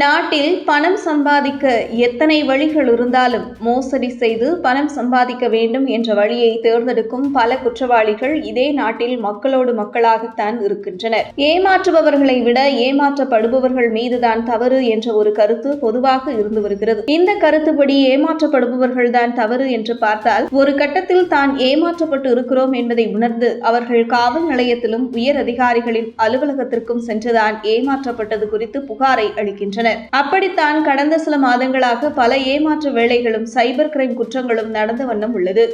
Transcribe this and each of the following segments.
நாட்டில் பணம் சம்பாதிக்க எத்தனை வழிகள் இருந்தாலும் மோசடி செய்து பணம் சம்பாதிக்க வேண்டும் என்ற வழியை தேர்ந்தெடுக்கும் பல குற்றவாளிகள் இதே நாட்டில் மக்களோடு மக்களாகத்தான் இருக்கின்றனர். ஏமாற்றுபவர்களை விட ஏமாற்றப்படுபவர்கள் மீதுதான் தவறு என்ற ஒரு கருத்து பொதுவாக இருந்து வருகிறது. இந்த கருத்துப்படி ஏமாற்றப்படுபவர்கள் தான் தவறு என்று பார்த்தால், ஒரு கட்டத்தில் தான் ஏமாற்றப்பட்டு இருக்கிறோம் என்பதை உணர்ந்து அவர்கள் காவல் நிலையத்திலும் உயர் அதிகாரிகளின் அலுவலகத்திற்கும் சென்றுதான் ஏமாற்றப்பட்டது குறித்து புகாரை அளிக்கின்றனர். அப்படித்தான் கடந்த சில மாதங்களாக பல ஏமாற்று வேலைகளும் சைபர் கிரைம் குற்றங்களும் நடந்த வண்ணம் உள்ளது.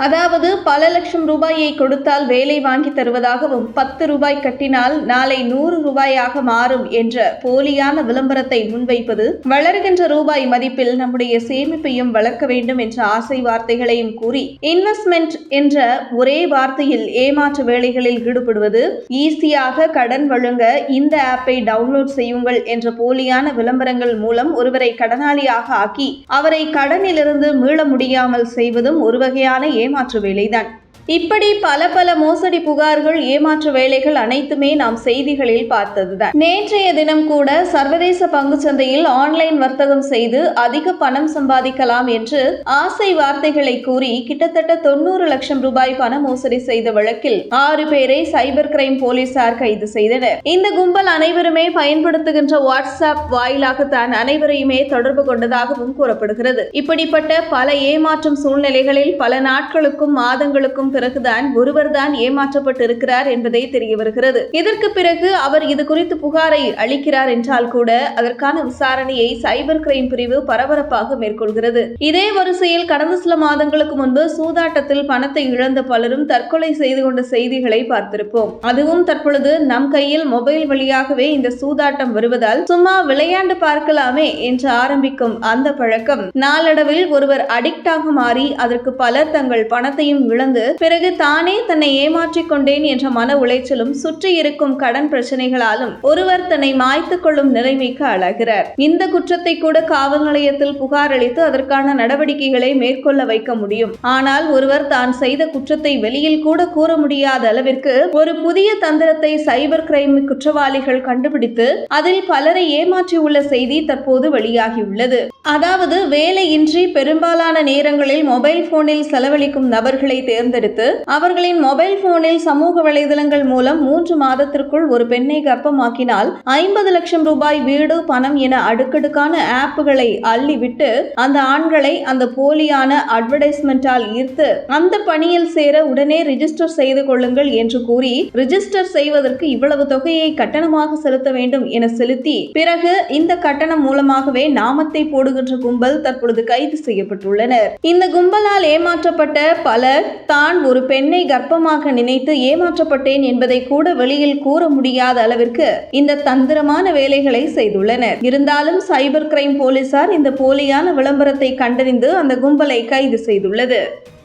அதாவது பல லட்சம் ரூபாயை கொடுத்தால் வேலை வாங்கி தருவதாகவும் 10 ரூபாய் கட்டினால் நாளை 100 ரூபாயாக மாறும் என்ற போலியான விளம்பரத்தை முன்வைப்பது, வளர்கின்ற ரூபாய் மதிப்பில் நம்முடைய சேமிப்பையும் வளர்க்க வேண்டும் என்ற ஆசை வார்த்தைகளையும் கூறி இன்வெஸ்ட்மெண்ட் என்ற ஒரே வார்த்தையில் ஏமாற்று வேலைகளில் ஈடுபடுவது, ஈஸியாக கடன் வழங்க இந்த ஆப்பை டவுன்லோட் செய்யுங்கள் என்ற போலியான விளம்பரங்கள் மூலம் ஒருவரை கடனாளியாக ஆக்கி அவரை கடனிலிருந்து மீள முடியாமல் செய்வதும் ஒரு வகையான ஏமாற்று வேலைதான். இப்படி பல மோசடி புகார்கள், ஏமாற்று வேலைகள் அனைத்துமே நாம் செய்திகளில் பார்த்ததுதான். நேற்றைய தினம் கூட சர்வதேச பங்குச்சந்தையில் ஆன்லைன் வர்த்தகம் செய்து அதிக பணம் சம்பாதிக்கலாம் என்று ஆசை வார்த்தைகளை கூறி கிட்டத்தட்ட 90 லட்சம் ரூபாய் பண மோசடி செய்த வழக்கில் 6 பேரை சைபர் கிரைம் போலீசார் கைது செய்தனர். இந்த கும்பல் அனைவருமே பயன்படுத்துகின்ற வாட்ஸ்அப் வாயிலாகத்தான் அனைவரையுமே தொடர்பு கொண்டதாகவும் கூறப்படுகிறது. இப்படிப்பட்ட பல ஏமாற்றும் சூழ்நிலைகளில் பல நாட்களுக்கும் மாதங்களுக்கும் பிறகுதான் ஒருவர்தான் ஏமாற்றப்பட்டிருக்கிறார் என்பதே தெரிய வருகிறது. இதற்கு பிறகு அவர் இது குறித்து புகாரை அளிக்கிறார் என்றால் கூட அதற்கான விசாரணையை சைபர் கிரைம் பிரிவு பரபரப்பாக மேற்கொள்கிறது. இதே வரிசையில் கடந்த சில மாதங்களுக்கு முன்பு சூதாட்டத்தில் பணத்தை இழந்த பலரும் தற்கொலை செய்து கொண்ட செய்திகளை பார்த்திருப்போம். அதுவும் தற்பொழுது நம் கையில் மொபைல் வழியாகவே இந்த சூதாட்டம் வருவதால் சும்மா விளையாண்டு பார்க்கலாமே என்று ஆரம்பிக்கும் அந்த பழக்கம் நாளடைவில் ஒருவர் அடிக்டாக மாறி அதற்கு பலர் தங்கள் பணத்தையும் இழந்து பிறகு தானே தன்னை ஏமாற்றிக் கொண்டேன் என்ற மன உளைச்சலும் சுற்றி இருக்கும் கடன் பிரச்சனைகளாலும் ஒருவர் தன்னை மாய்த்துக் கொள்ளும் நிலைமைக்கு ஆளாகிறார். இந்த குற்றத்தை கூட காவல் நிலையத்தில் புகார் அளித்து அதற்கான நடவடிக்கைகளை மேற்கொள்ள வைக்க முடியும். ஆனால் ஒருவர் தான் செய்த குற்றத்தை வெளியில் கூட கூற முடியாத அளவிற்கு ஒரு புதிய தந்திரத்தை சைபர் கிரைம் குற்றவாளிகள் கண்டுபிடித்து அதில் பலரை ஏமாற்றியுள்ள செய்தி தற்போது வெளியாகியுள்ளது. அதாவது வேலையின்றி பெரும்பாலான நேரங்களில் மொபைல் போனில் செலவழிக்கும் நபர்களை தேர்ந்தெடுத்து அவர்களின் மொபைல் போனில் சமூக வலைதளங்கள் மூலம் 3 மாதத்திற்குள் ஒரு பெண்ணை கர்ப்பமாக்கினால் 50 லட்சம் ரூபாய், வீடு, பணம் என அடுக்கடுக்கான ஆப்புகளை அள்ளிவிட்டு அந்த ஆண்களை அந்த போலியான அட்வர்டைஸ்மெண்டால் ஈர்த்து அந்த பணியில் சேர உடனே ரிஜிஸ்டர் செய்து கொள்ளுங்கள் என்று கூறி ரிஜிஸ்டர் செய்வதற்கு இவ்வளவு தொகையை கட்டணமாக செலுத்த வேண்டும் என செலுத்தி பிறகு இந்த கட்டணம் மூலமாகவே நாமத்தை போடுகின்ற கும்பல் தற்பொழுது கைது செய்யப்பட்டுள்ளனர். இந்த கும்பலால் ஏமாற்றப்பட்ட பலர் தான் ஒரு பெண்ணை கர்ப்பமாக நினைத்து ஏமாற்றப்பட்டேன் என்பதை கூட வெளியில் கூற முடியாத அளவிற்கு இந்த தந்திரமான வேலைகளை செய்துள்ளனர். இருந்தாலும் சைபர் கிரைம் போலீசார் இந்த போலியான விளம்பரத்தை கண்டறிந்து அந்த கும்பலை கைது செய்துள்ளது.